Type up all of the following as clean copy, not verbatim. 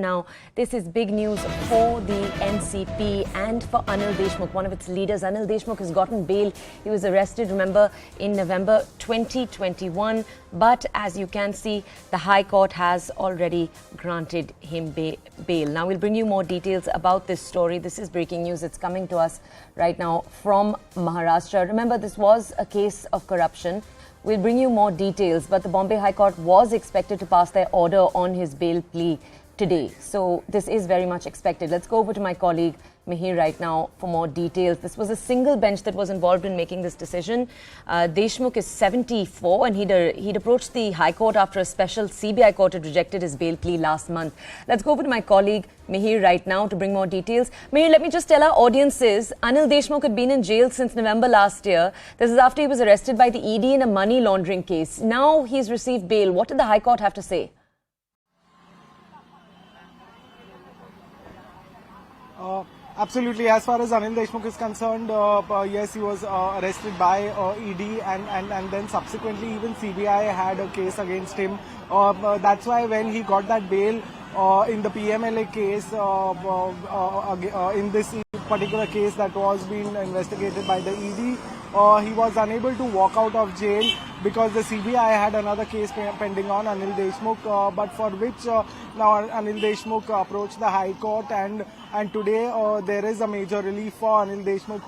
Now, this is big news for the NCP and for Anil Deshmukh, one of its leaders. Anil Deshmukh has gotten bail. He was arrested, remember, in November 2021. But as you can see, the High Court has already granted him bail. Now, we'll bring you more details about this story. This is breaking news. It's coming to us right now from Maharashtra. Remember, this was a case of corruption. We'll bring you more details, but the Bombay High Court was expected to pass their order on his bail plea today. So this is very much expected. Let's go over to my colleague Mihir right now for more details. This was a single bench that was involved in making this decision. Deshmukh is 74 and he'd approached the High Court after a special CBI court had rejected his bail plea last month. Let's go over to my colleague Mihir right now to bring more details. Mihir, let me just tell our audiences, Anil Deshmukh had been in jail since November last year. This is after he was arrested by the ED in a money laundering case. Now he's received bail. What did the High Court have to say? Absolutely. As far as Anil Deshmukh is concerned, yes, he was arrested by ED and then subsequently even CBI had a case against him. That's why when he got that bail in the PMLA case, in this particular case that was being investigated by the ED, he was unable to walk out of jail because the CBI had another case pending on Anil Deshmukh, but for which now Anil Deshmukh approached the High Court, and today there is a major relief for Anil Deshmukh,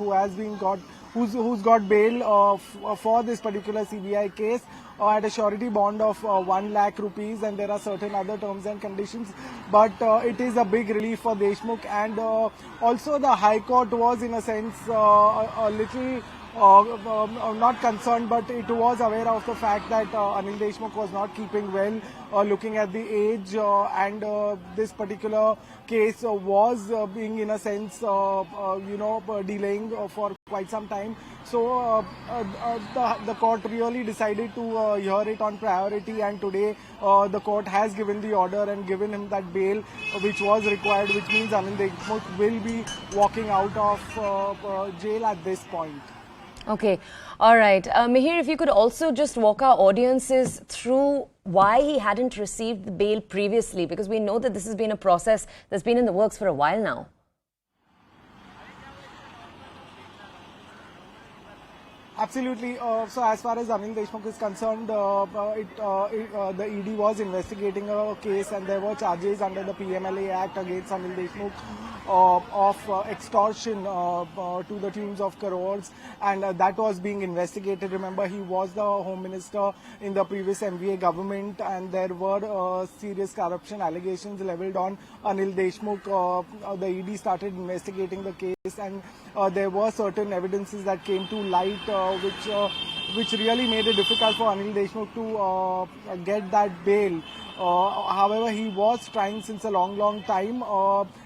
who's got bail for this particular CBI case at a surety bond of 1 lakh rupees, and there are certain other terms and conditions, but it is a big relief for Deshmukh. And also the High Court was in a sense a little not concerned, but it was aware of the fact that Anil Deshmukh was not keeping well, looking at the age, and this particular case was being in a sense delaying for quite some time. So the court really decided to hear it on priority, and today the court has given the order and given him that bail which was required, which means Anil Deshmukh will be walking out of jail at this point. Okay. All right. Mihir, if you could also just walk our audiences through why he hadn't received the bail previously, because we know that this has been a process that's been in the works for a while now. Absolutely. So as far as Anil Deshmukh is concerned, the ED was investigating a case and there were charges under the PMLA Act against Anil Deshmukh of extortion to the tunes of crores, and that was being investigated. Remember, he was the Home Minister in the previous MVA government, and there were serious corruption allegations leveled on Anil Deshmukh. The ED started investigating the case, and there were certain evidences that came to light which really made it difficult for Anil Deshmukh to get that bail. However, he was trying since a long time.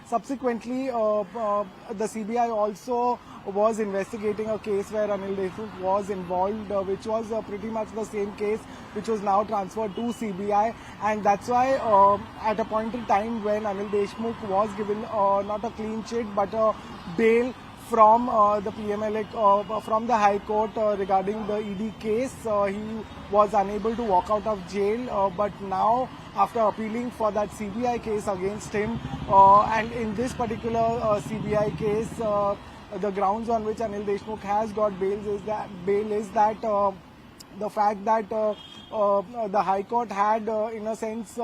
Subsequently, the CBI also was investigating a case where Anil Deshmukh was involved, which was pretty much the same case, which was now transferred to CBI. And that's why at a point in time when Anil Deshmukh was given not a clean sheet but a bail from the PMLA, from the High Court regarding the ED case, he was unable to walk out of jail. But now, after appealing for that CBI case against him, and in this particular CBI case, the grounds on which Anil Deshmukh has got bail is that the fact that the High Court had, in a sense,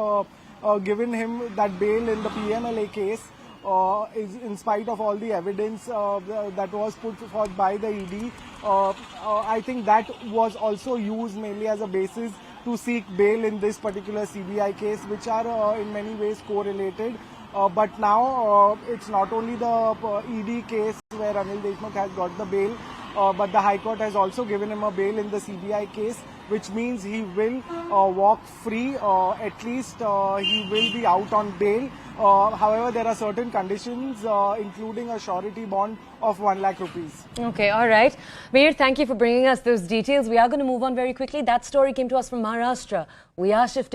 given him that bail in the PMLA case. In spite of all the evidence that was put forth by the ED, I think that was also used mainly as a basis to seek bail in this particular CBI case, which are in many ways correlated. But now it's not only the ED case where Anil Deshmukh has got the bail, but the High Court has also given him a bail in the CBI case, which means he will walk free, at least he will be out on bail. However, there are certain conditions, including a surety bond of 1 lakh rupees. Okay, all right. Mihir, thank you for bringing us those details. We are going to move on very quickly. That story came to us from Maharashtra. We are shifting